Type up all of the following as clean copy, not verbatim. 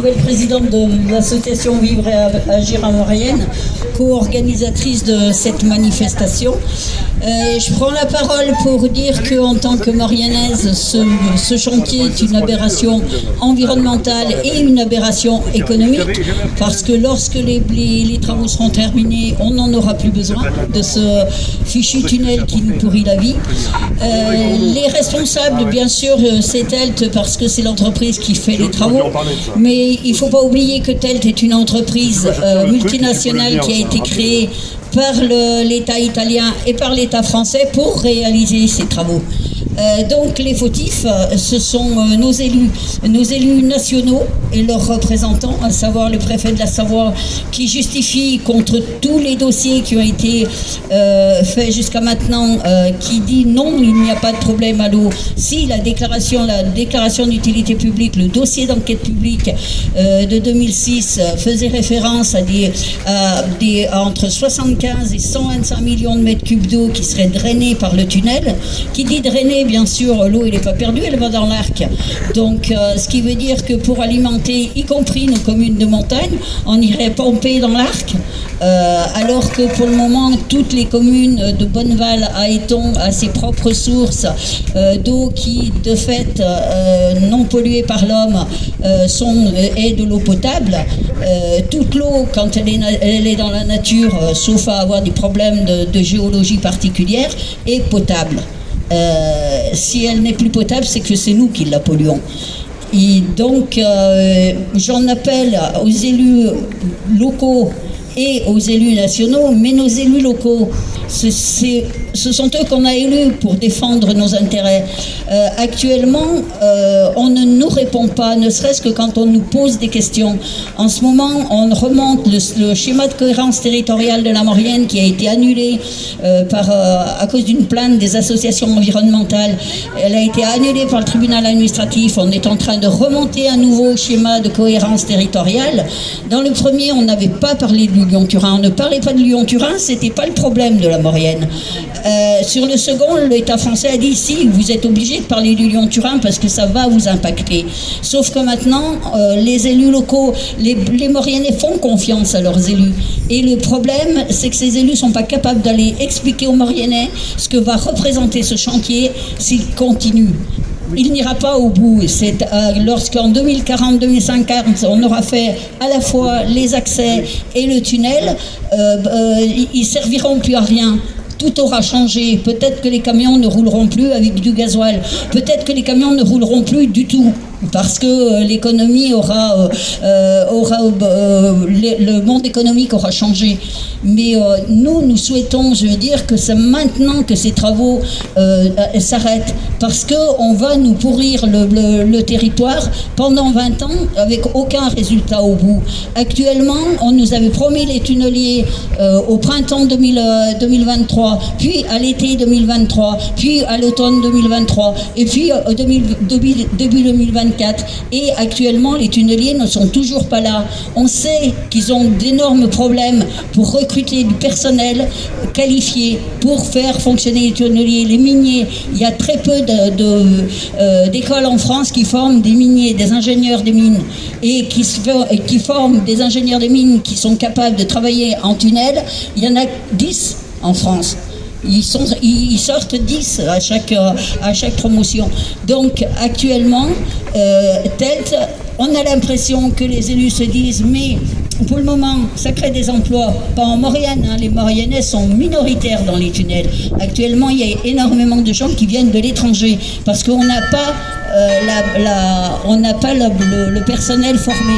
nouvelle présidente de l'association Vivre et Agir à Maurienne, co-organisatrice de cette manifestation. Je prends la parole pour dire qu'en tant que Mauriennaise, ce chantier est une aberration environnementale et une aberration économique, parce que lorsque les travaux seront terminés, on n'en aura plus besoin de ce fichu tunnel qui nous pourrit la vie. Les responsables, bien sûr, c'est TELT parce que c'est l'entreprise qui fait les travaux, mais il ne faut pas oublier que TELT est une entreprise multinationale qui a été créée par l'État italien et par l'État français pour réaliser ces travaux. Donc les fautifs, ce sont nos élus nationaux et leurs représentants, à savoir le préfet de la Savoie, qui justifie contre tous les dossiers qui ont été faits jusqu'à maintenant, qui dit non, il n'y a pas de problème à l'eau. Si la déclaration d'utilité publique, le dossier d'enquête publique de 2006 faisait référence à entre 75 et 125 millions de mètres cubes d'eau qui seraient drainés par le tunnel, qui dit drainer, bien sûr, l'eau, elle n'est pas perdue, elle va dans l'arc. Donc, ce qui veut dire que pour alimenter, y compris nos communes de montagne, on irait pomper dans l'arc, alors que pour le moment, toutes les communes de Bonneval à Éton, à ses propres sources d'eau qui, de fait, non polluées par l'homme, est de l'eau potable. Toute l'eau, quand elle est dans la nature, sauf à avoir des problèmes de géologie particulière, est potable. Si elle n'est plus potable, c'est que c'est nous qui la polluons. Et donc, j'en appelle aux élus locaux et aux élus nationaux, mais nos élus locaux, ce sont eux qu'on a élus pour défendre nos intérêts. Actuellement, on ne nous répond pas, ne serait-ce que quand on nous pose des questions. En ce moment, on remonte le schéma de cohérence territoriale de la Maurienne qui a été annulé à cause d'une plainte des associations environnementales. Elle a été annulée par le tribunal administratif. On est en train de remonter un nouveau schéma de cohérence territoriale. Dans le premier, on n'avait pas parlé de Lyon-Turin. On ne parlait pas de Lyon-Turin, c'était pas le problème de la Maurienne. Sur le second, l'État français a dit si, vous êtes obligé de parler du Lyon-Turin parce que ça va vous impacter. Sauf que maintenant, les élus locaux, les Mauriennais font confiance à leurs élus. Et le problème, c'est que ces élus ne sont pas capables d'aller expliquer aux Mauriennais ce que va représenter ce chantier s'il continue. Il n'ira pas au bout. Lorsqu'en 2040-2050, on aura fait à la fois les accès et le tunnel, ils ne serviront plus à rien. Tout aura changé. Peut-être que les camions ne rouleront plus avec du gasoil. Peut-être que les camions ne rouleront plus du tout. Parce que l'économie le monde économique aura changé. Mais nous souhaitons, je veux dire, que c'est maintenant que ces travaux s'arrêtent. Parce qu'on va nous pourrir le territoire pendant 20 ans avec aucun résultat au bout. Actuellement, on nous avait promis les tunneliers au printemps 2023, puis à l'été 2023, puis à l'automne 2023, et puis début 2024. Et actuellement, les tunneliers ne sont toujours pas là. On sait qu'ils ont d'énormes problèmes pour recruter du personnel qualifié pour faire fonctionner les tunneliers, les miniers. Il y a très peu d'écoles en France qui forment des miniers, des ingénieurs des mines, et qui forment des ingénieurs des mines qui sont capables de travailler en tunnel. Il y en a 10 en France. Ils sortent 10 à chaque promotion. Donc actuellement, TELT, on a l'impression que les élus se disent mais pour le moment, ça crée des emplois, pas en Maurienne, les Mauriennais sont minoritaires dans les tunnels. Actuellement, il y a énormément de gens qui viennent de l'étranger parce qu'on n'a pas, le personnel formé.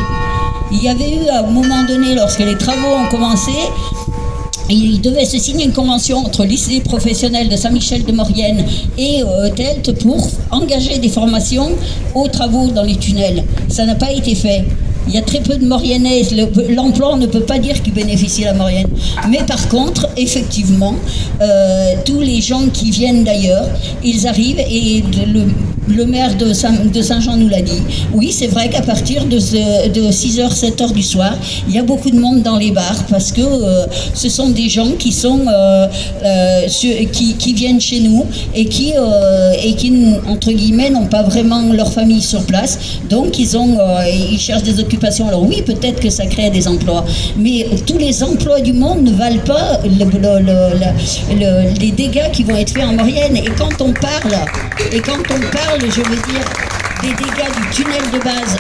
Il y avait eu à un moment donné, lorsque les travaux ont commencé, il devait se signer une convention entre le lycée professionnel de Saint-Michel-de-Maurienne et TELT pour engager des formations aux travaux dans les tunnels. Ça n'a pas été fait. Il y a très peu de Mauriennais. L'emploi, on ne peut pas dire qu'il bénéficie à la Maurienne. Mais par contre, effectivement, tous les gens qui viennent d'ailleurs, ils arrivent et le maire de Saint-Jean nous l'a dit. Oui, c'est vrai qu'à partir de 6h, 7h du soir, il y a beaucoup de monde dans les bars parce que ce sont des gens qui viennent chez nous et qui entre guillemets, n'ont pas vraiment leur famille sur place. Donc, ils cherchent des occupations préoccupation. Alors oui, peut-être que ça crée des emplois, mais tous les emplois du monde ne valent pas les dégâts qui vont être faits en Maurienne. Et quand on parle, je veux dire, des dégâts du tunnel de base,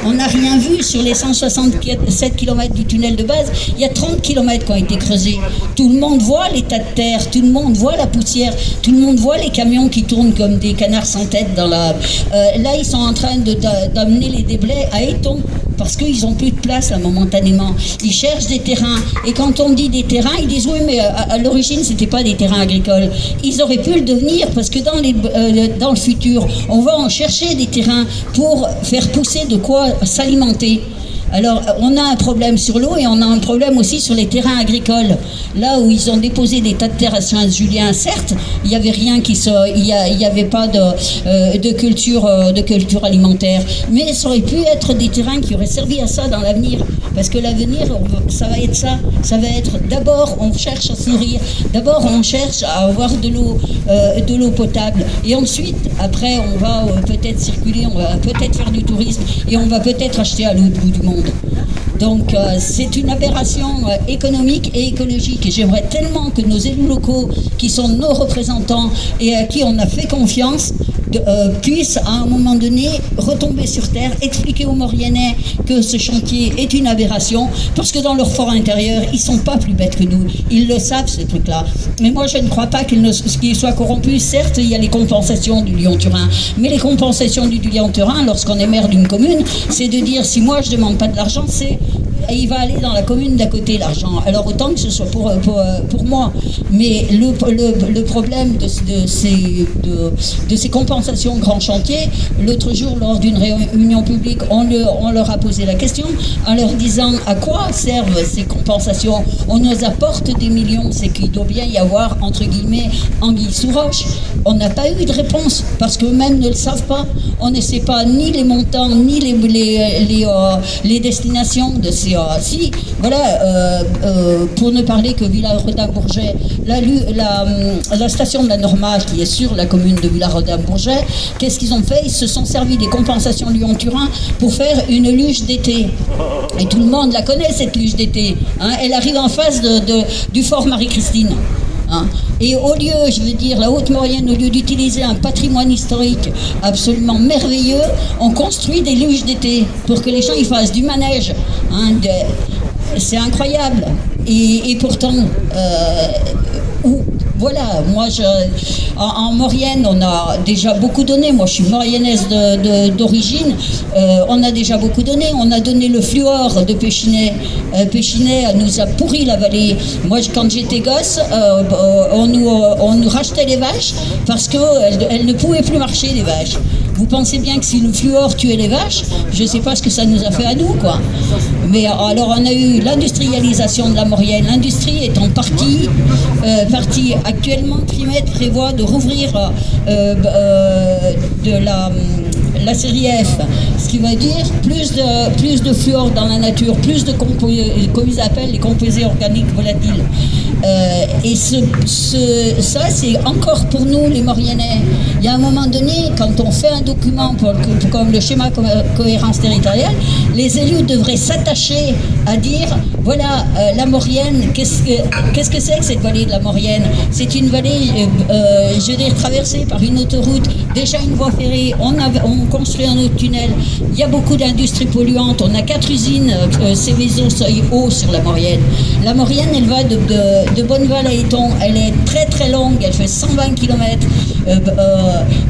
on n'a rien vu sur les 167 km du tunnel de base. Il y a 30 km qui ont été creusés. Tout le monde voit les tas de terre, tout le monde voit la poussière, tout le monde voit les camions qui tournent comme des canards sans tête dans la... là, ils sont en train d'amener les déblais à Éton, parce qu'ils n'ont plus de place là momentanément. Ils cherchent des terrains, et quand on dit des terrains, ils disent oui, mais à l'origine c'était pas des terrains agricoles. Ils auraient pu le devenir, parce que dans le futur, on va en chercher des terrains pour faire pousser de quoi s'alimenter. Alors, on a un problème sur l'eau et on a un problème aussi sur les terrains agricoles. Là où ils ont déposé des tas de terres à Saint-Julien, certes, il n'y avait rien il n'y avait pas de culture alimentaire. Mais ça aurait pu être des terrains qui auraient servi à ça dans l'avenir. Parce que l'avenir, ça va être ça. Ça va être, d'abord, on cherche à se nourrir. D'abord, on cherche à avoir de l'eau potable. Et ensuite, après, on va peut-être circuler, on va peut-être faire du tourisme et on va peut-être acheter à l'autre bout du monde. Donc c'est une aberration économique et écologique, et j'aimerais tellement que nos élus locaux, qui sont nos représentants et à qui on a fait confiance, puissent à un moment donné retomber sur terre, expliquer aux Mauriennais que ce chantier est une aberration, parce que dans leur fort intérieur, ils sont pas plus bêtes que nous, ils le savent ces trucs-là. Mais moi je ne crois pas qu'ils soient corrompus. Certes, il y a les compensations du Lyon-Turin, mais les compensations du Lyon-Turin, lorsqu'on est maire d'une commune, c'est de dire si moi je demande pas de l'argent, il va aller dans la commune d'à côté, l'argent. Alors autant que ce soit pour moi. Mais le problème de ces compensations grand chantier, l'autre jour, lors d'une réunion publique, on leur a posé la question en leur disant à quoi servent ces compensations. On nous apporte des millions, c'est qu'il doit bien y avoir, entre guillemets, anguille sous roche. On n'a pas eu de réponse, parce qu'eux-mêmes ne le savent pas. On ne sait pas ni les montants, ni les destinations de ces... si, voilà, pour ne parler que Villarodin-Bourget, la station de la Norma, qui est sur la commune de Villarodin-Bourget, qu'est-ce qu'ils ont fait? Ils se sont servis des compensations Lyon-Turin pour faire une luge d'été. Et tout le monde la connaît, cette luge d'été. Hein, elle arrive en face du fort Marie-Christine. Hein. Et au lieu, je veux dire, la Haute-Maurienne, au lieu d'utiliser un patrimoine historique absolument merveilleux, on construit des luges d'été pour que les gens y fassent du manège. Hein, c'est incroyable. Et pourtant, voilà, moi, en Maurienne, on a déjà beaucoup donné. Moi, je suis mauriennaise d'origine. On a déjà beaucoup donné. On a donné le fluor de Péchinet. Péchinet nous a pourri la vallée. Moi, quand j'étais gosse, on nous rachetait les vaches parce qu'elles ne pouvaient plus marcher, les vaches. Vous pensez bien que si le fluor tuait les vaches, je ne sais pas ce que ça nous a fait à nous, quoi. Mais alors, on a eu l'industrialisation de la Maurienne. L'industrie est en partie actuellement, Trimet prévoit de rouvrir la série F, ce qui va dire plus de fluor dans la nature, plus de comme ils appellent les composés organiques volatiles. Et ça, c'est encore pour nous, les Mauriennais. Il y a un moment donné, quand on fait un document comme le schéma cohérence territoriale, les élus devraient s'attacher à dire, voilà, la Maurienne, qu'est-ce que c'est que cette vallée de la Maurienne? C'est une vallée, je veux dire, traversée par une autoroute, déjà une voie ferrée, on construit un autre tunnel, il y a beaucoup d'industries polluantes, on a 4 usines Céveso, Seuil, Eau sur la Maurienne. La Maurienne, elle va de Bonneval à Éton, elle est très très longue, elle fait 120 km.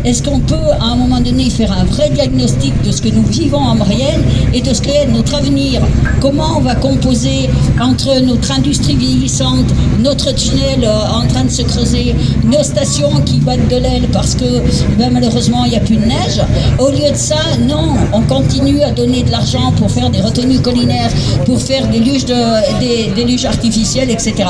Est-ce qu'on peut à un moment donné faire un vrai diagnostic de ce que nous vivons en Maurienne et de ce qu'est notre avenir? Comment on va composer entre notre industrie vieillissante, notre tunnel en train de se creuser, nos stations qui battent de l'aile parce que malheureusement il n'y a plus de neige? Au lieu de ça, non, on continue à donner de l'argent pour faire des retenues collinaires, pour faire des luges artificielles, etc.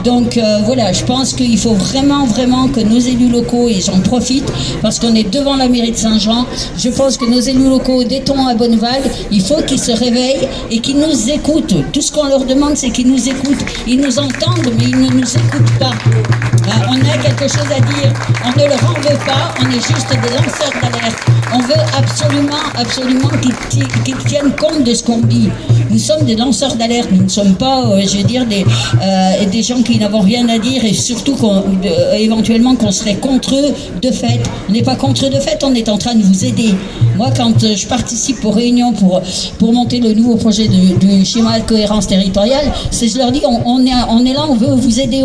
Donc voilà, je pense qu'il faut vraiment que nos élus locaux, et j'en profite parce qu'on est devant la mairie de Saint-Jean, je pense que nos élus locaux d'Éton à Bonneval, il faut qu'ils se réveillent et qu'ils nous écoutent. Tout ce qu'on leur demande, c'est qu'ils nous écoutent. Ils nous entendent, mais ils ne nous écoutent pas. On a quelque chose à dire, on ne leur en veut pas, on est juste des lanceurs d'alerte. on veut absolument qu'ils tiennent compte de ce qu'on dit. Nous sommes des lanceurs d'alerte, nous ne sommes pas, je veux dire, des gens qui n'avons rien à dire et surtout éventuellement qu'on serait contre eux de fait. On n'est pas contre eux de fait, on est en train de vous aider. Moi, quand je participe aux réunions pour monter le nouveau projet du schéma de cohérence territoriale, je leur dis, on est là, on veut vous aider,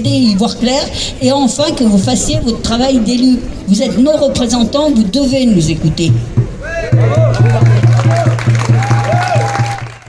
y voir clair, et enfin que vous fassiez votre travail d'élu. Vous êtes nos représentants, vous devez nous écouter.